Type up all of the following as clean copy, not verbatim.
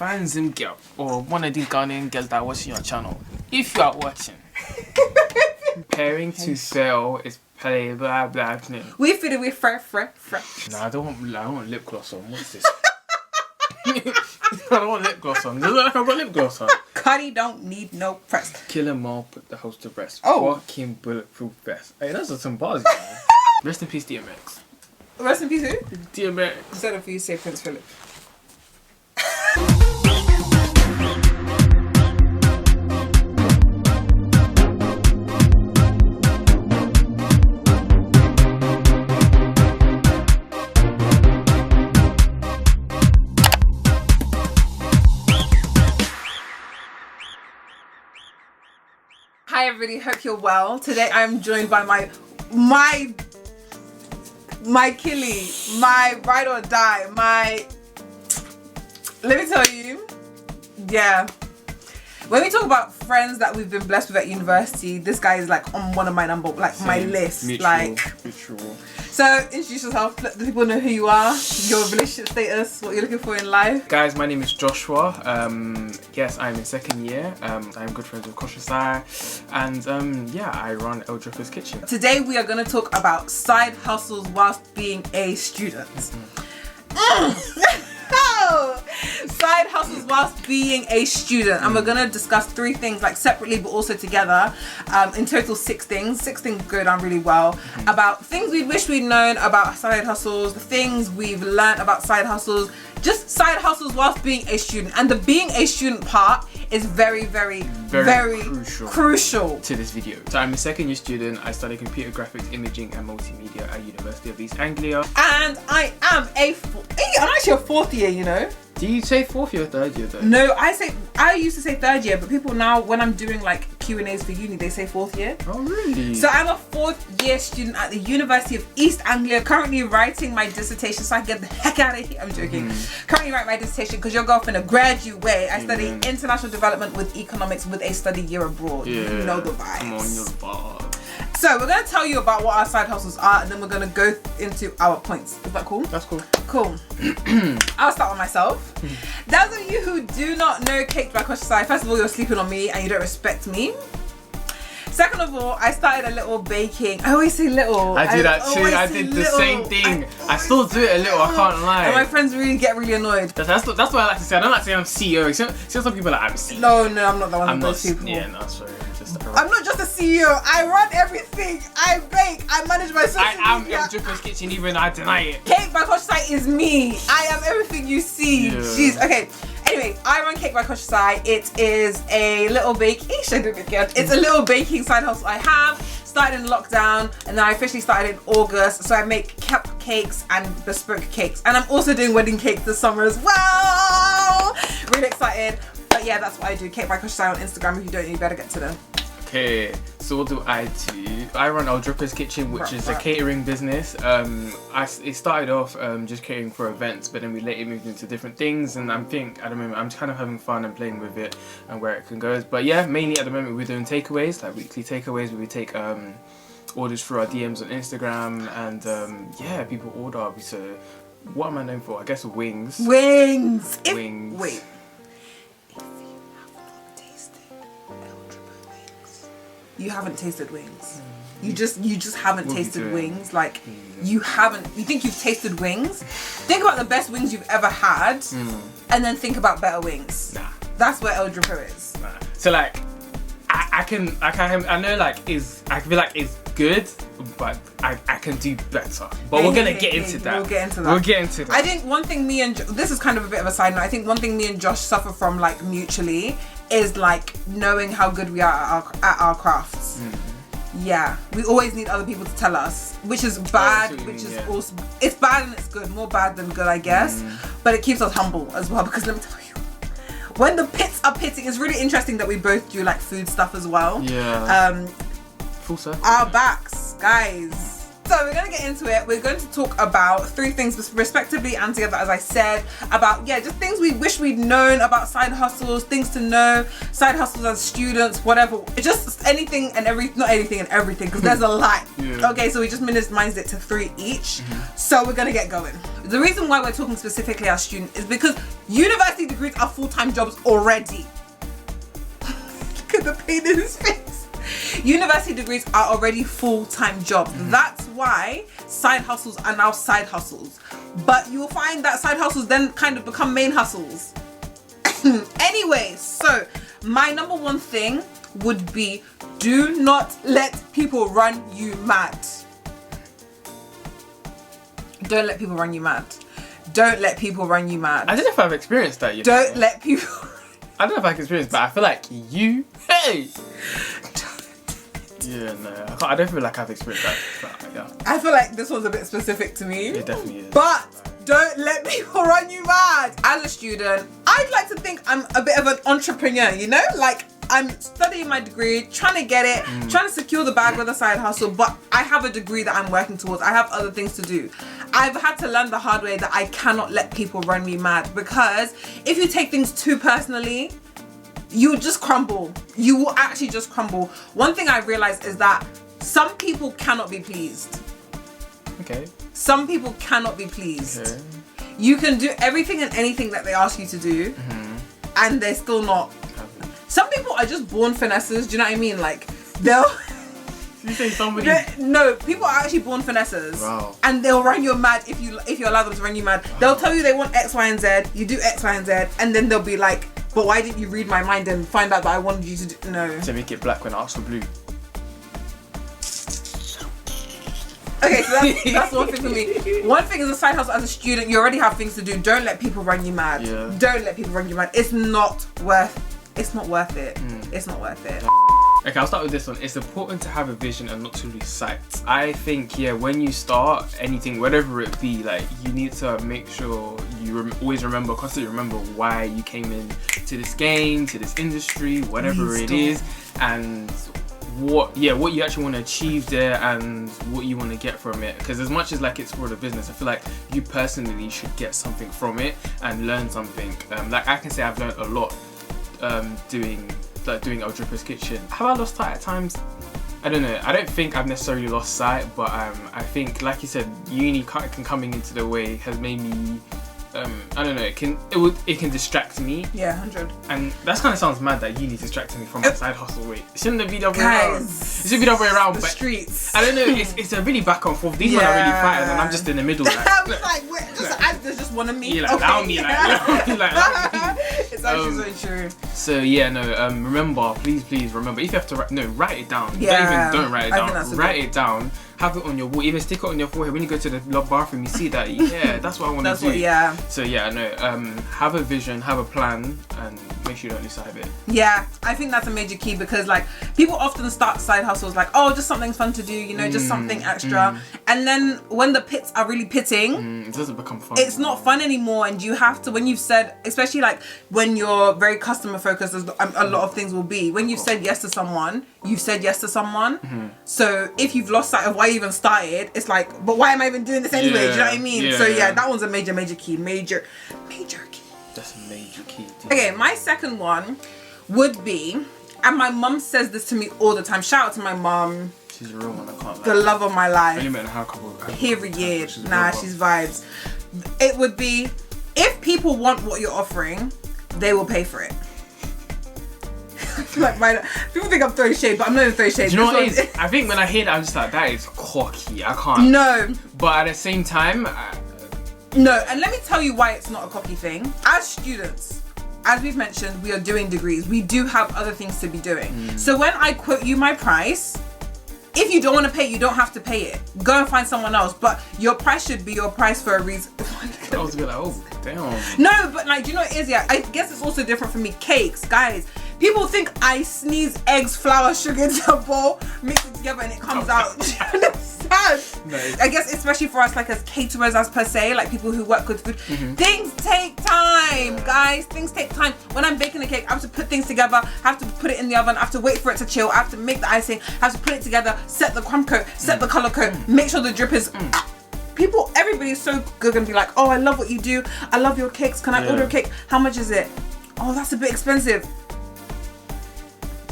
Find some girl or one of the Ghanaian girls that are watching your channel. If you are watching, preparing to fail is play blah blah. We fit it with fresh. Nah, I don't want lip gloss on. What's this? I don't want lip gloss on. Does it look like I've got lip gloss on? Cuddy don't need no press. Kill 'em all, put the host to rest. Oh. Fucking bulletproof vest. Hey, those are some bars, man. Rest in peace, DMX. Rest in peace, who? DMX. Instead of you say Prince Philip. Hi everybody, hope you're well. Today I'm joined by my killie, my ride or die, let me tell you, yeah. When we talk about friends that we've been blessed with at university, this guy is like on one of my my list. Mutual. So introduce yourself, let the people know who you are, your relationship status, what you're looking for in life. Guys, my name is Joshua. Yes, I'm in second year. I'm good friends with Koshesai, and yeah, I run Drippo's Kitchen. Today we are going to talk about side hustles whilst being a student. Side hustles whilst being a student, and we're going to discuss 3 things, like separately but also together. In total 6 things. 6 things go down really well. About things we wish we'd known about side hustles, the things we've learned about side hustles, just side hustles whilst being a student. And the being a student part is very crucial to this video. So I'm a second year student. I study computer graphics, imaging and multimedia at University of East Anglia. And I'm actually a 4th year, you know. Do you say 4th year or 3rd year though? No, I used to say 3rd year, but people now, when I'm doing like Q&As for uni, they say 4th year. Oh really? So I'm a 4th year student at the University of East Anglia, currently writing my dissertation so I can get the heck out of here. I'm joking. Currently writing my dissertation because you're going to graduate. I study international development with economics with a study year abroad. Yeah. You know the vibes. Come on, you're the vibe. So we're going to tell you about what our side hustles are, and then we're going to go into our points. Is that cool? That's cool. Cool. I'll start with myself. Those of you who do not know Kaked by Koshesai, first of all, you're sleeping on me and you don't respect me. Second of all, I started a little baking. I always say little. I do that too. I did the same thing. I still do it a little, I can't lie. And my friends get really annoyed. That's what I like to say. I don't like to say I'm CEO. Some people are like, I'm CEO. No, I'm not the one of those people. Yeah, no, sorry. I'm not just a CEO. I run everything. I bake. I manage my social media. I am Drippo's Kitchen, even though I deny it. Kaked by Koshesai is me. I am everything you see. Yeah. Jeez. Okay. Anyway, I run Kaked by Koshesai. It is a little it's a little baking side hustle I have. Started in lockdown, and then I officially started in August. So I make cupcakes and bespoke cakes, and I'm also doing wedding cakes this summer as well. Really excited. But yeah, that's what I do. Kaked by Koshesai on Instagram. If you don't, you better get to them. Okay, so what do? I run Drippo's Kitchen, which is a catering business. It started off just catering for events, but then we later moved into different things, and at the moment I'm kind of having fun and playing with it and where it can go. But yeah, mainly at the moment we're doing takeaways, like weekly takeaways, where we take orders through our DMs on Instagram, and yeah, people order. So what am I known for? I guess wings. Wings. Wings. You haven't tasted wings. You just haven't tasted wings. Like you think you've tasted wings? Think about the best wings you've ever had, and then think about better wings. Nah. That's where Drippo is. Nah. So like, I know like I feel like it's good, but I can do better. But we're gonna get into that. We'll get into that. I think one thing this is kind of a bit of a side note. I think one thing me and Josh suffer from, like, mutually, is like knowing how good we are at our crafts. Yeah, we always need other people to tell us, which is bad, also, it's bad and it's good, more bad than good, I guess. But it keeps us humble as well, because let me tell you, when the pits are pitting, it's really interesting that we both do like food stuff as well. Yeah. Full circle. Our backs, guys. So we're going to get into it. We're going to talk about 3 things respectively and together, as I said, about, just things we wish we'd known about side hustles, things to know, side hustles as students, whatever. Just anything and not anything and everything, because there's a lot. Okay, so we just minimized it to 3 each. So we're going to get going. The reason why we're talking specifically as students is because university degrees are full-time jobs already. Look at the pain in his face. University degrees are already full-time jobs. That's why side hustles are now side hustles. But you will find that side hustles then kind of become main hustles. Anyway, so my number 1 thing would be, do not let people run you mad. Don't let people run you mad. Don't let people run you mad. I don't know if I've experienced that yet. Don't let people... I don't know if I've experienced, but I feel like you... Hey! Yeah, no. I don't feel like I've experienced that. But, yeah. I feel like this one's a bit specific to me. It definitely is. But don't let people run you mad. As a student, I'd like to think I'm a bit of an entrepreneur, you know? Like, I'm studying my degree, trying to get it, trying to secure the bag with a side hustle, but I have a degree that I'm working towards. I have other things to do. I've had to learn the hard way that I cannot let people run me mad, because if you take things too personally, you just crumble. You will actually just crumble. One thing I realized is that some people cannot be pleased. Okay. Some people cannot be pleased. Okay. You can do everything and anything that they ask you to do, and they're still not. Some people are just born finesses. Do you know what I mean? Like, they'll... You say somebody... No, people are actually born finesses. Wow. And they'll run you mad if you allow them to run you mad. Wow. They'll tell you they want X, Y, and Z. You do X, Y, and Z, and then they'll be like, but why didn't you read my mind and find out that I wanted you to do... No. To make it black when I asked for blue. Okay, so that's one thing for me. One thing is a side hustle as a student. You already have things to do. Don't let people run you mad. Yeah. Don't let people run you mad. It's not worth it. It's not worth it. Okay, I'll start with this one. It's important to have a vision and not to lose sight. I think, when you start anything, whatever it be, like, you need to make sure you always constantly remember why you came in to this game, to this industry, whatever it is, and what you actually want to achieve there and what you want to get from it. Because as much as like it's for the business, I feel like you personally should get something from it and learn something. Like I can say I've learned a lot doing Drippo's Kitchen. Have I lost sight at times? I don't know. I don't think I've necessarily lost sight, but I think, like you said, uni coming into the way has made me. I don't know. It can distract me. Yeah, 100. And that kind of sounds mad that uni distracted me from my side hustle. Wait, it shouldn't have been the other way around. It should be the other way around. The but streets. I don't know. It's a really back and forth. These men are really fighting, and I'm just in the middle. Like, there's just one of me. Yeah, like, allow me, It's actually so true. So remember, please remember. If you have to write it down. Yeah. Don't write it down. Write it down. Have it on your wall. Even stick it on your forehead. When you go to the bathroom, you see that. Yeah, that's what I want to do. So have a vision, have a plan, and make sure you don't lose sight of it. Yeah, I think that's a major key, because like people often start side hustles like, oh, just something fun to do, just something extra, and then when the pits are really pitting, it doesn't become fun. It's not fun anymore, and you have to, when you've said, especially like when you're very customer focused, as a lot of things will be, when you've said yes to someone, you've said yes to someone. So if you've lost sight of why you even started, it's like, but why am I even doing this anyway? Do you know what I mean? So that one's a major key. Major key. That's a major key. Dude. Okay, my second one would be, and my mum says this to me all the time. Shout out to my mum. She's a real one, I can't lie. The love of my life. I only met her a couple Period. She's vibes. It would be, if people want what you're offering, they will pay for it. Like people think I'm throwing shade, but I'm not even throwing shade. Do you know what it is? I think when I hear that, I'm just like, that is cocky. I can't. No. But at the same time... No, and let me tell you why it's not a cocky thing. As students, as we've mentioned, we are doing degrees. We do have other things to be doing. So when I quote you my price, if you don't want to pay, you don't have to pay it. Go and find someone else. But your price should be your price for a reason. I was a bit like, oh, damn. No, but like, do you know what it is? Yeah, I guess it's also different for me. Cakes, guys. People think I sneeze eggs, flour, sugar into a bowl, mix it together, and it comes out. Do you understand? Nice. I guess especially for us, like as caterers, as per se, like people who work with food, things take time, guys. Things take time. When I'm baking a cake, I have to put things together. I have to put it in the oven. I have to wait for it to chill. I have to make the icing. I have to put it together, set the crumb coat, set the color coat, make sure the drip is. People, everybody's so good and be like, oh, I love what you do. I love your cakes. Can I order a cake? How much is it? Oh, that's a bit expensive.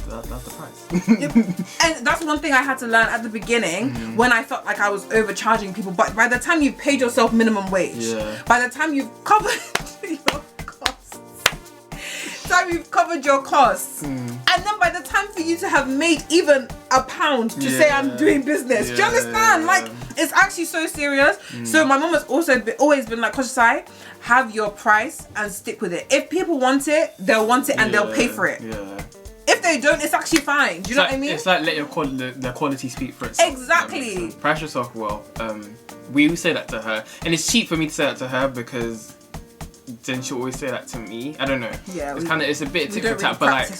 That's the price. And that's one thing I had to learn at the beginning when I felt like I was overcharging people. But by the time you've paid yourself minimum wage, by the time you've covered your costs, and then by the time for you to have made even £1 to say I'm doing business, do you understand? Like, it's actually so serious. So my mom has also always been like, Koshesai, have your price and stick with it. If people want it, they'll want it and they'll pay for it. If they don't, it's actually fine. Do you know what I mean? It's like let the quality speak for itself. Exactly. Price yourself well. We say that to her, and it's cheap for me to say that to her because then she'll always say that to me. I don't know. Yeah. It's a bit tic for tat, but like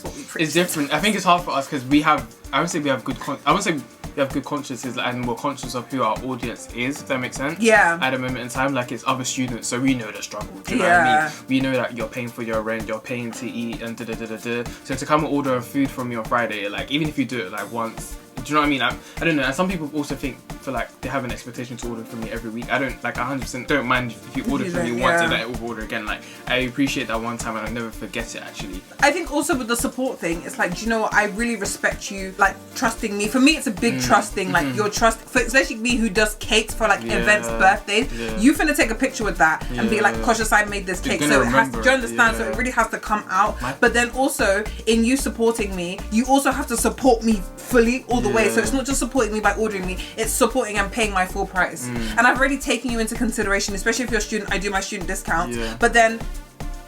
it's different. I think it's hard for us because we have. I wouldn't say we have good. I wouldn't say we have good consciences and we're conscious of who our audience is. If that makes sense. Yeah. At a moment in time, like it's other students, so we know the struggle. Do you know what I mean? We know that you're paying for your rent, you're paying to eat, and So to come and order food from me on Friday, like even if you do it like once. Do you know what I mean? I don't know. And some people also feel like they have an expectation to order from me every week. I don't, like 100% don't mind if you order from me once and then it will order again. Like I appreciate that one time and I never forget it actually. I think also with the support thing, it's like, do you know what? I really respect you like trusting me. For me, it's a big trust thing. Like your trust, for especially me who does cakes for like events, birthdays. You finna take a picture with that and be like, Koshesai made this cake. So it has to, do you understand? So it really has to come out. But then also in you supporting me, you also have to support me fully all the way. So it's not just supporting me by ordering me, it's supporting and paying my full price. And I've already taken you into consideration, especially if you're a student. I do my student discounts. But then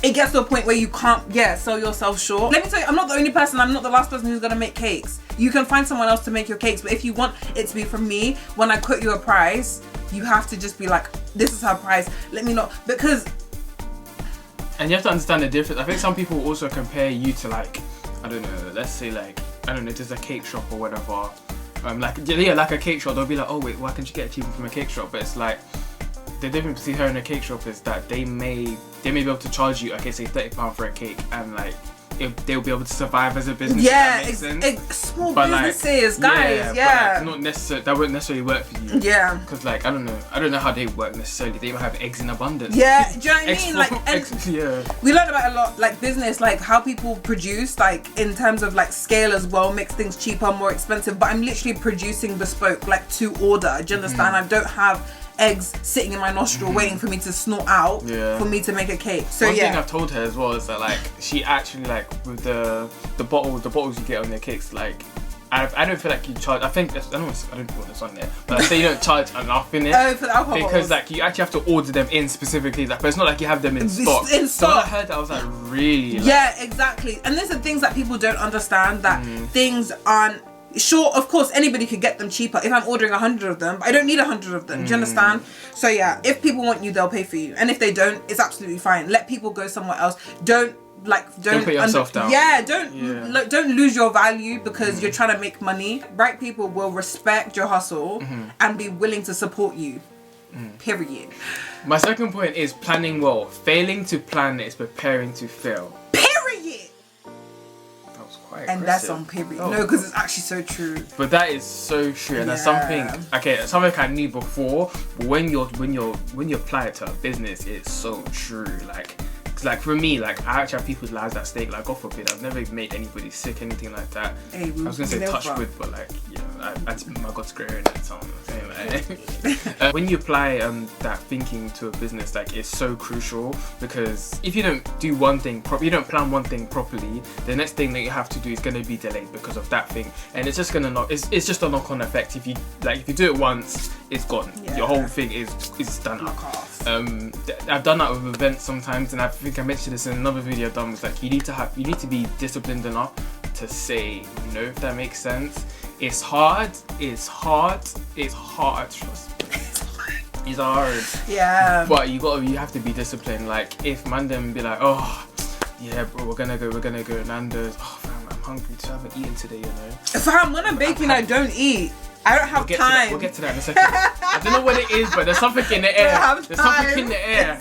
it gets to a point where you can't sell yourself short. Let me tell you, I'm not the only person, I'm not the last person who's gonna make cakes. You can find someone else to make your cakes, but if you want it to be from me, when I quote you a price, you have to just be like, this is her price, let me know, because and you have to understand the difference. I think some people also compare you to like, I don't know, let's say like, I don't know, there's a cake shop or whatever. Like a cake shop, they'll be like, oh wait, why can't you get it cheaper from a cake shop? But it's like, the difference between her and a cake shop is that they may be able to charge you, okay, say £30 for a cake, and like, they'll be able to survive as a business. Yeah, small businesses, like, guys. But like, not necessarily, that won't necessarily work for you. Yeah, because like I don't know how they work necessarily. They might have eggs in abundance. Yeah, do you know what I mean? Like, we learned about a lot, like business, like how people produce, like in terms of like scale as well, makes things cheaper, more expensive. But I'm literally producing bespoke, like to order. Do you understand? I don't have eggs sitting in my nostril waiting for me to snort out for me to make a cake. So one thing I've told her as well is that like she actually like with the bottles you get on their cakes, like I don't feel like you charge. I don't put this on there, but I say you don't charge enough in it. For the alcohol because bottles. Like you actually have to order them in specifically. Like, but it's not like you have them in stock. So when I heard that, I was like, really? Like, yeah, exactly. And there's the things that people don't understand, that things aren't. Sure, of course, anybody could get them cheaper. If I'm ordering 100 of them, but I don't need 100 of them. Do you understand? So yeah, if people want you, they'll pay for you. And if they don't, it's absolutely fine. Let people go somewhere else. Don't put yourself down. Yeah, don't lose your value because you're trying to make money. Right people will respect your hustle and be willing to support you. Period. My second point is planning well. Failing to plan is preparing to fail. And that's on period. No, because it's actually so true. But that is so true, and that's something. Okay, something I knew before. But when you apply it to a business, it's so true. Like for me, like I actually have people's lives at stake. Like God forbid, I've never made anybody sick, anything like that. Hey, I was gonna say touch wood, but like I got scared in it. So I'm saying like, when you apply that thinking to a business, like it's so crucial because if you don't do one thing properly, you don't plan one thing properly, the next thing that you have to do is gonna be delayed because of that thing, and it's just gonna it's just a knock-on effect. If you do it once, it's gone. Your whole thing is done up. I've done that with events sometimes, and I think I mentioned this in another video I've done. It's like you need to be disciplined enough to say no, if that makes sense. It's hard, trust me. It's hard. Yeah. But you have to be disciplined. Like if Mandem be like, oh, yeah, bro, we're gonna go Nando's. Oh, fam, I'm hungry too. I haven't eaten today, you know. Fam, when I'm baking, I don't eat. I don't have time. We'll get to that in a second. I don't know what it is, but there's something in the air. There's something in the air.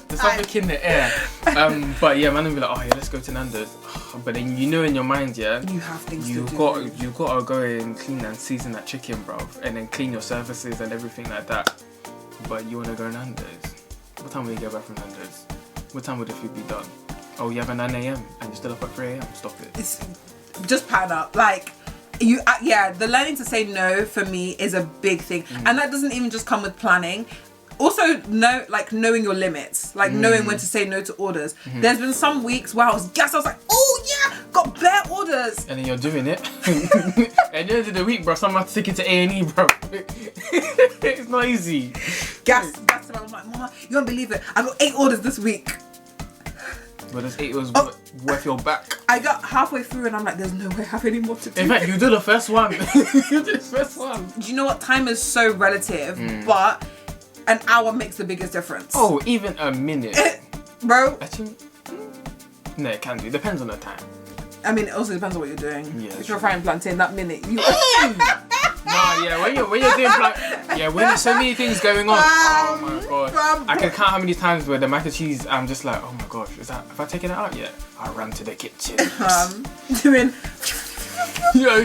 There's something in the air. But yeah, man, will be like, oh yeah, let's go to Nando's. But then you know in your mind, yeah, you have things to do. You gotta go and clean and season that chicken, bro, and then clean your surfaces and everything like that. But you wanna go Nando's. What time will you get back from Nando's? What time would the food be done? Oh, you have a 9 a.m. and you're still up at 3 a.m. Stop it. It's just pan up, like. The learning to say no for me is a big thing, and that doesn't even just come with planning. Also, knowing your limits, like knowing when to say no to orders. There's been some weeks where I was gassed. I was like, oh yeah, got bare orders, and then you're doing it. At the end of the week, bro, someone has to take it to A&E, bro. It's not easy. Gassed. I was like, Mama, you won't believe it. I got 8 orders this week. But this 8 was worth your back. I got halfway through and I'm like, there's no way I have any more to do. In fact, you did the first one. You did the first one. Do you know what? Time is so relative, but an hour makes the biggest difference. Oh, even a minute. Bro. Actually, no, it can do. Depends on the time. I mean, it also depends on what you're doing. Yeah, if you're frying plantain that minute, you... Nah, yeah, when you're doing when there's so many things going on. Oh my god. I can count how many times where the mac and cheese, I'm just like, oh my gosh, have I taken it out yet? I ran to the kitchen. Doing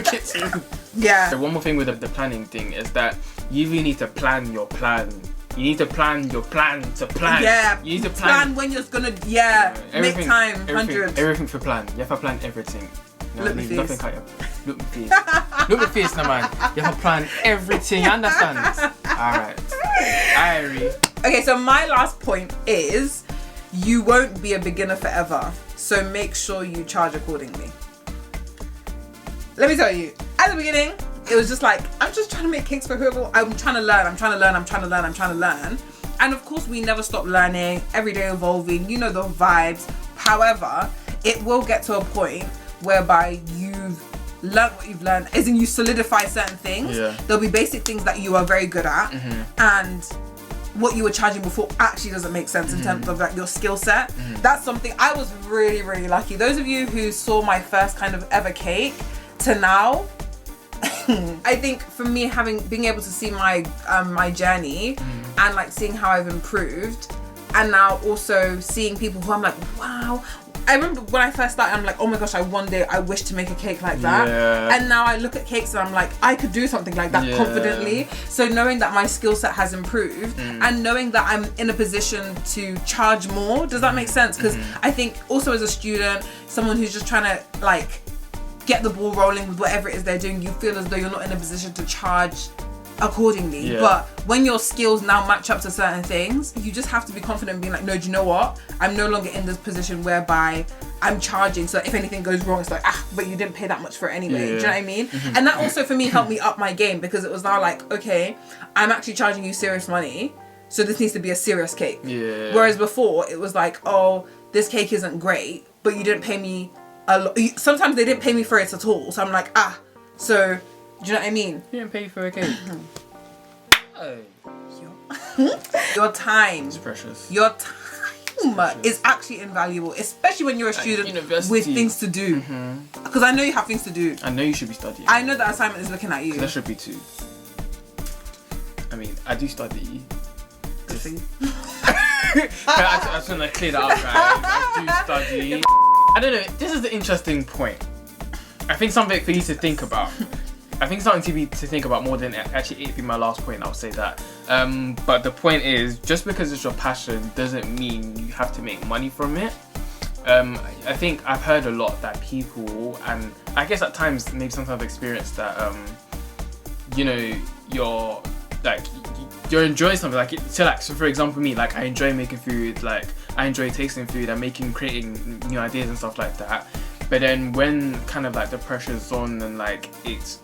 kitchen. Yeah. So one more thing with the planning thing is that you really need to plan your plan. You need to plan your plan to plan. Yeah. You need to plan when you're gonna make time. 100. Everything for plan. You have to plan everything. No, Look me face. Nothing like Look me face. Look me face, no man. You have to plan everything. You understand? Alright. Irie. Okay, so my last point is you won't be a beginner forever. So make sure you charge accordingly. Let me tell you, at the beginning, it was just like, I'm just trying to make cakes for whoever. I'm trying to learn. And of course, we never stop learning, every day evolving, you know the vibes. However, it will get to a point whereby you've learned what you've learned, as in you solidify certain things. Yeah. There'll be basic things that you are very good at, and what you were charging before actually doesn't make sense in terms of like your skill set. That's something I was really, really lucky. Those of you who saw my first kind of ever cake to now, I think for me being able to see my my journey and like seeing how I've improved, and now also seeing people who I'm like, wow. I remember when I first started, I'm like, oh my gosh, one day I wish to make a cake like that. Yeah. And now I look at cakes and I'm like, I could do something like that confidently. So knowing that my skill set has improved and knowing that I'm in a position to charge more, does that make sense? Because I think also as a student, someone who's just trying to like get the ball rolling with whatever it is they're doing, you feel as though you're not in a position to charge accordingly. Yeah. But when your skills now match up to certain things, you just have to be confident and being like, no, do you know what? I'm no longer in this position whereby I'm charging, so if anything goes wrong, it's like, but you didn't pay that much for it anyway. Do you know what I mean? And that also for me helped me up my game, because it was now like, okay, I'm actually charging you serious money, so this needs to be a serious cake. Yeah. Whereas before it was like, oh, this cake isn't great, but you didn't pay me a lot. Sometimes they didn't pay me for it at all, so I'm like, so do you know what I mean? You didn't pay for a cake. Your time. It's precious. Your time is actually invaluable, especially when you're a student with things to do. Because I know you have things to do. I know you should be studying. I know that assignment is looking at you. There should be 2. I mean, I do study. Good thing. I just want to clear that up, guys. I do study. I don't know. This is the interesting point. I think something for you to think about. I think something to think about more than actually it be my last point. I'll say that. But the point is, just because it's your passion doesn't mean you have to make money from it. I think I've heard a lot that people, and I guess at times maybe sometimes I've experienced that, you know, you're enjoying something so for example me, like I enjoy making food, like I enjoy tasting food and creating new ideas and stuff like that. But then when kind of like the pressure's on and like it's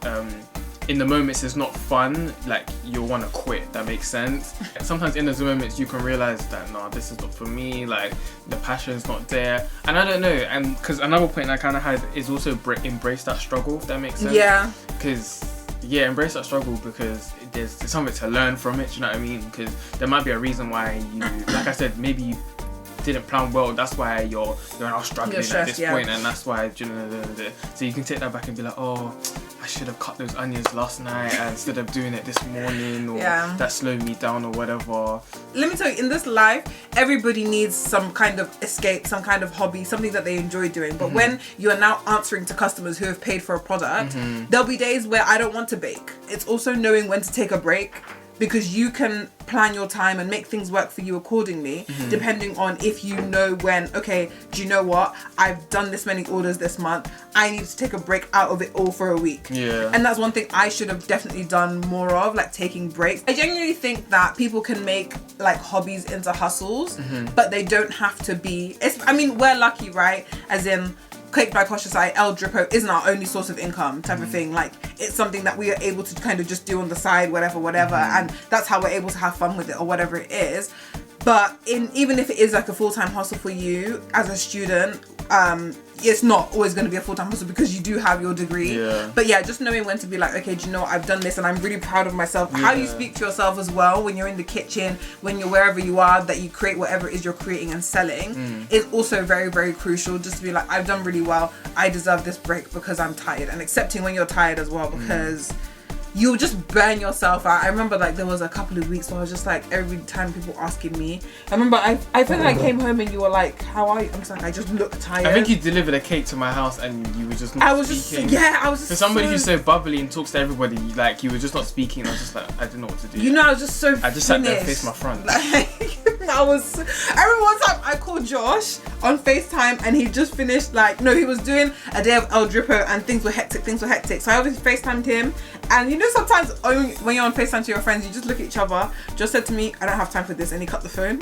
in the moments it's not fun, like you'll want to quit. That makes sense. Sometimes in those moments you can realize that no, this is not for me, like the passion's not there. And I don't know, and because another point I kind of had is also embrace that struggle, if that makes sense. Yeah. Because embrace that struggle, because there's something to learn from it. Do you know what I mean? Because there might be a reason why you, like I said, maybe didn't plan well. That's why you're now struggling at this point, and that's why so you can take that back and be like, oh, I should have cut those onions last night instead of doing it this morning, or that slowed me down or whatever. Let me tell you, in this life, everybody needs some kind of escape, some kind of hobby, something that they enjoy doing. But when you are now answering to customers who have paid for a product, there'll be days where I don't want to bake. It's also knowing when to take a break, because you can plan your time and make things work for you accordingly, depending on if you know when, okay, do you know what? I've done this many orders this month. I need to take a break out of it all for a week. Yeah. And that's one thing I should have definitely done more of, like taking breaks. I genuinely think that people can make like hobbies into hustles, but they don't have to be, I mean, we're lucky, right? As in, Kaked by Koshesai, Drippo isn't our only source of income type of thing. Like, it's something that we are able to kind of just do on the side, whatever, and that's how we're able to have fun with it or whatever it is. But even if it is like a full-time hustle for you as a student, it's not always going to be a full-time hustle because you do have your degree. But yeah, just knowing when to be like, okay, do you know what? I've done this and I'm really proud of myself. How you speak to yourself as well when you're in the kitchen, when you're wherever you are, that you create whatever it is you're creating and selling is also very, very crucial. Just to be like, I've done really well. I deserve this break because I'm tired, and accepting when you're tired as well, because you'll just burn yourself out. I remember like there was a couple of weeks where I was just like, every time people asking me, I remember I think I came home and you were like, how are you? I'm just like, I just look tired. I think you delivered a cake to my house and you were just not speaking. I was just for somebody who's so bubbly and talks to everybody, like you were just not speaking. I was just like, I didn't know what to do. You know, I was just so I just sat there and faced my front. I remember one time I called Josh on FaceTime and he just finished he was doing a day of Drippo and things were hectic. So I obviously FaceTimed him, and you know sometimes when you're on FaceTime to your friends, you just look at each other. Josh said to me, I don't have time for this, and he cut the phone.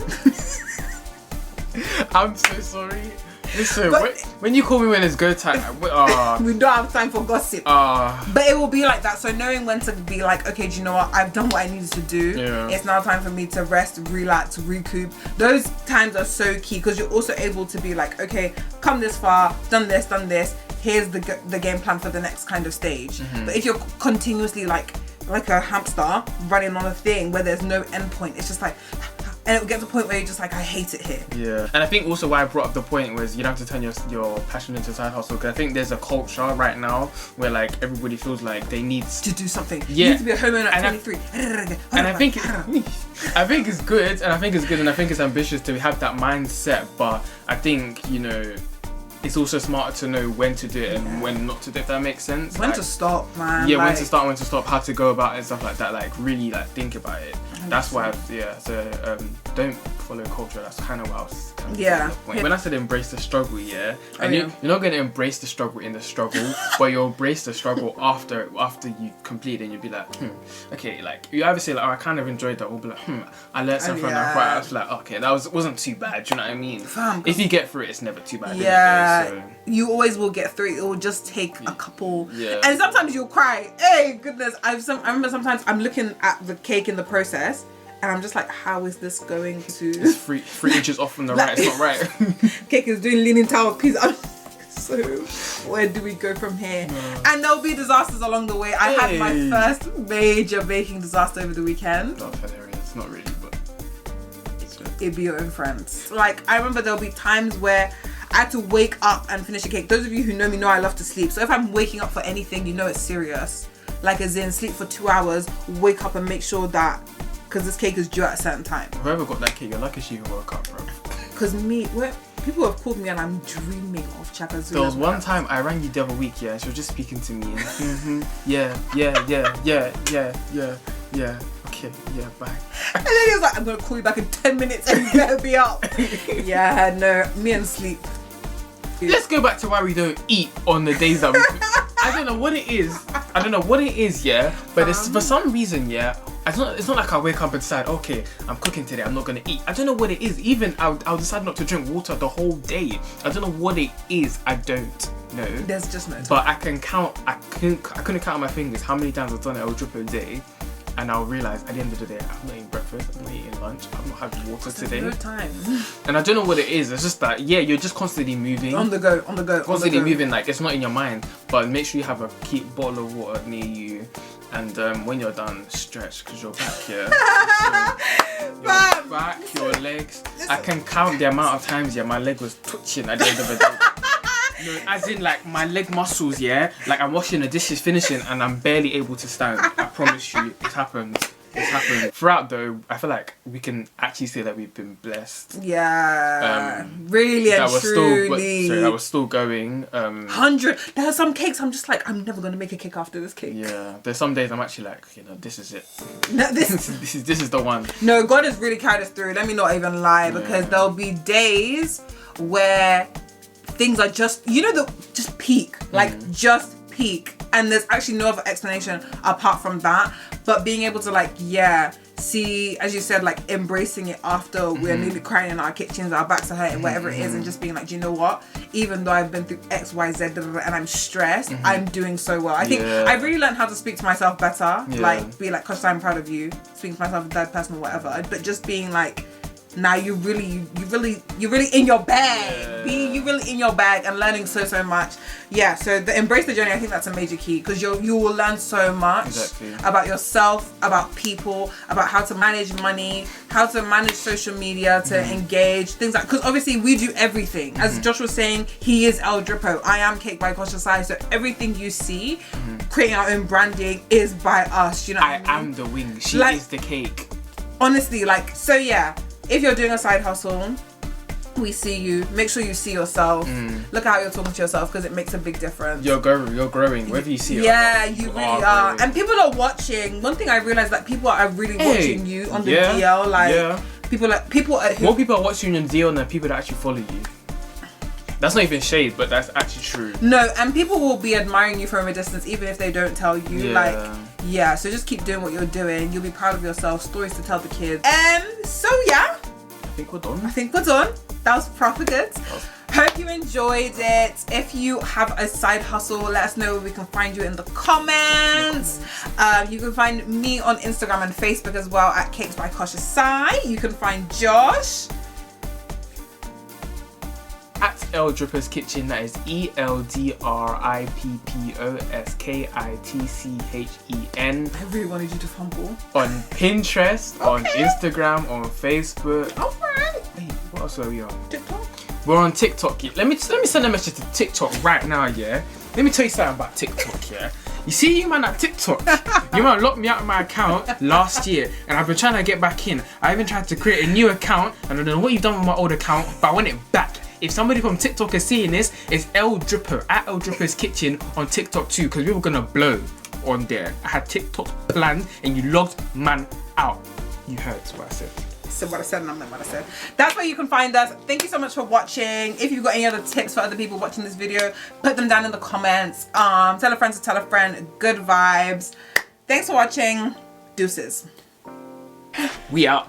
I'm so sorry. Listen, when you call me when it's go time, we don't have time for gossip. But it will be like that. So knowing when to be like, okay, do you know what? I've done what I needed to do. It's now time for me to rest, relax, recoup. Those times are so key, because you're also able to be like, okay, come this far, done this. Here's the game plan for the next kind of stage. But if you're continuously like a hamster running on a thing where there's no end point, it's just like, and it will get to the point where you're just like, I hate it here. Yeah. And I think also why I brought up the point was you don't have to turn your passion into a side hustle, because I think there's a culture right now where like everybody feels like they need to do something. You need to be a homeowner at 23. And I think it's good, and I think it's ambitious to have that mindset, but I think, you know, it's also smarter to know when to do it and when not to do it, if that makes sense. When to stop, man. Yeah, when to start, when to stop, how to go about it and stuff like that. Like, really, like, think about it. 100%. That's why, so don't follow culture. That's kind of what I was when I said embrace the struggle, you're not going to embrace the struggle in the struggle, but you'll embrace the struggle after you complete it, and you'll be like, okay, like, you either say like, oh, I kind of enjoyed that, or be like, I learned something from that. I was like, okay, that wasn't too bad. Do you know what I mean? If you get through it, it's never too bad. Yeah, you always will get through it. It will just take a couple, and sometimes you'll cry. Hey, goodness! I remember sometimes I'm looking at the cake in the process, and I'm just like, how is this going to? It's 3 inches off from the right. It's not right. Cake is doing leaning tower pizza. So where do we go from here? No. And there'll be disasters along the way. I had my first major baking disaster over the weekend. Not hilarious, not really, but it'd be your own friends. Like, I remember there'll be times where I had to wake up and finish a cake. Those of you who know me know I love to sleep. So if I'm waking up for anything, you know it's serious. Like, as in sleep for 2 hours, wake up and make sure that, because this cake is due at a certain time. Whoever got that cake, you're lucky she woke up, bro. Because people have called me and I'm dreaming of Chaka's. There was one time I rang you the other week, and she was just speaking to me, and okay, bye. And then he was like, I'm gonna call you back in 10 minutes and you better be up. Me and sleep. Let's go back to why we don't eat on the days that we I don't know what it is, but it's, for some reason, it's not like I wake up and decide, okay, I'm cooking today, I'm not gonna eat. I don't know what it is. Even I'll decide not to drink water the whole day. I don't know what it is. I don't know. There's just no time. But I couldn't count on my fingers how many times I've done it a Drippo a day, and I'll realize at the end of the day, I'm not eating breakfast, I'm not eating lunch, I'm not having water today. No time. And I don't know what it is. It's just that you're just constantly moving. On the go. Constantly moving, like it's not in your mind. But make sure you have a bottle of water near you. And when you're done, stretch because you're back here. Your back, your legs. I can count the amount of times my leg was twitching at the end of the day. No, as in like my leg muscles, like I'm washing the dishes, finishing, and I'm barely able to stand. I promise you, it happened. It's happened. Throughout though, I feel like we can actually say that we've been blessed. Yeah. Really and truly. That was still going. 100. There are some cakes I'm just like, I'm never gonna make a cake after this cake. Yeah. There's some days I'm actually like, this is it. No, this is the one. No, God has really carried us through. Let me not even lie, because there'll be days where things are just, just peak. Like just peak. And there's actually no other explanation apart from that. But being able to see, as you said, like embracing it after we're nearly crying in our kitchens, our backs are hurting, whatever it is, and just being like, do you know what? Even though I've been through X, Y, Z, and I'm stressed, I'm doing so well. I think I really learned how to speak to myself better. Like, be like, Koshesai, I'm proud of you. Speaking to myself in third person or whatever. But just being like, now you're really in your bag. You're really in your bag and learning so much. Yeah, so the embrace the journey, I think that's a major key, because you will learn so much about yourself, about people, about how to manage money, how to manage social media, to engage, things like, because obviously we do everything. As Josh was saying, he is El Drippo. I am Kaked by Koshesai. So everything you see, creating our own branding, is by us. You know what I mean? I am the wing. She is the cake. Honestly, if you're doing a side hustle, we see you. Make sure you see yourself. Look at how you're talking to yourself, because it makes a big difference. You're growing, whether you see it. Yeah, you really are. And people are watching. One thing I realized, that people are really watching you on the DL. More people are watching you on the DL than people that actually follow you. That's not even shade, but that's actually true. No, and people will be admiring you from a distance, even if they don't tell you. So just keep doing what you're doing. You'll be proud of yourself. Stories to tell the kids. I think we're done. That was proper good. Hope you enjoyed it. If you have a side hustle, let us know where we can find you in the comments. You can find me on Instagram and Facebook as well at Kaked by Koshesai. You can find Josh at El Drippo's Kitchen. That is ELDRIPPOSKITCHEN. I really wanted you to fumble. On Pinterest, on Instagram, on Facebook. Alright. Wait, what else are we on? TikTok. We're on TikTok. Let me send a message to TikTok right now. Let me tell you something about TikTok. You see, you man at TikTok, you man locked me out of my account last year, and I've been trying to get back in. I even tried to create a new account, and I don't know what you've done with my old account, but I want it back. If somebody from TikTok is seeing this, it's El Drippo at El Drippo's Kitchen on TikTok too, because we were gonna blow on there. I had TikTok planned, and you logged man out. You heard what I said. What I said, and I meant what I said. That's where you can find us. Thank you so much for watching. If you've got any other tips for other people watching this video, put them down in the comments. Tell a friend to tell a friend. Good vibes. Thanks for watching. Deuces. We out.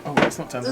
Oh, it's not time.